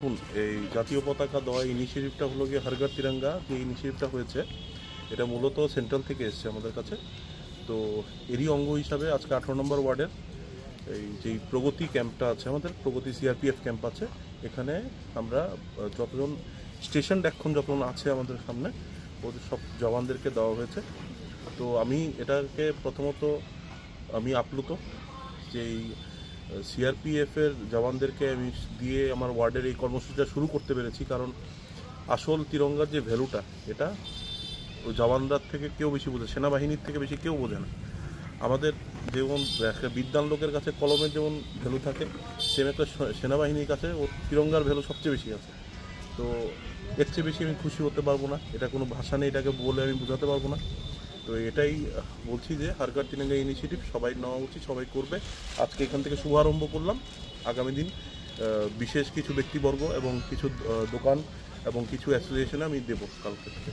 দেখুন, এই জাতীয় পতাকা দেওয়া ইনিশিয়েটিভটা হলো গিয়ে হর ঘর তিরঙ্গা যে ইনিশিয়েটিভটা হয়েছে, এটা মূলত সেন্ট্রাল থেকে এসছে আমাদের কাছে। তো এরই অঙ্গ হিসাবে আজকে 18 নম্বর ওয়ার্ডের এই যেই প্রগতি ক্যাম্পটা আছে, আমাদের প্রগতি সিআরপিএফ ক্যাম্প আছে, এখানে আমরা যতজন স্টেশন এখন যখন আছে আমাদের সামনে, ওদের সব জওয়ানদেরকে দেওয়া হয়েছে। তো আমি এটাকে প্রথমত আমি আপ্লুত যে সিআরপিএফের জওয়ানদেরকে আমি দিয়ে আমার ওয়ার্ডের এই কর্মসূচিটা শুরু করতে পেরেছি, কারণ আসল তিরঙ্গার যে ভ্যালুটা, এটা ওই জওয়ানদার থেকে কেউ বেশি বোঝে, সেনাবাহিনীর থেকে বেশি কেউ বোঝে না। আমাদের যেমন একটা বিদ্বান লোকের কাছে কলমের যেমন ভ্যালু থাকে, সেম একটা সেনাবাহিনীর কাছে ও তিরঙ্গার ভ্যালু সবচেয়ে বেশি আছে। তো এর চেয়ে বেশি আমি খুশি হতে পারবো না, এটা কোনো ভাষা নেই, এটাকে বলে আমি বোঝাতে পারবো না। তো এটাই বলছি যে হর ঘর তিরঙ্গা ইনিশিয়েটিভ সবাই নেওয়া উচিত, সবাই করবে। আজকে এখান থেকে শুভারম্ভ করলাম। আগামী দিন বিশেষ কিছু ব্যক্তিবর্গ এবং কিছু দোকান এবং কিছু অ্যাসোসিয়েশনে আমি দেবো কালকে থেকে।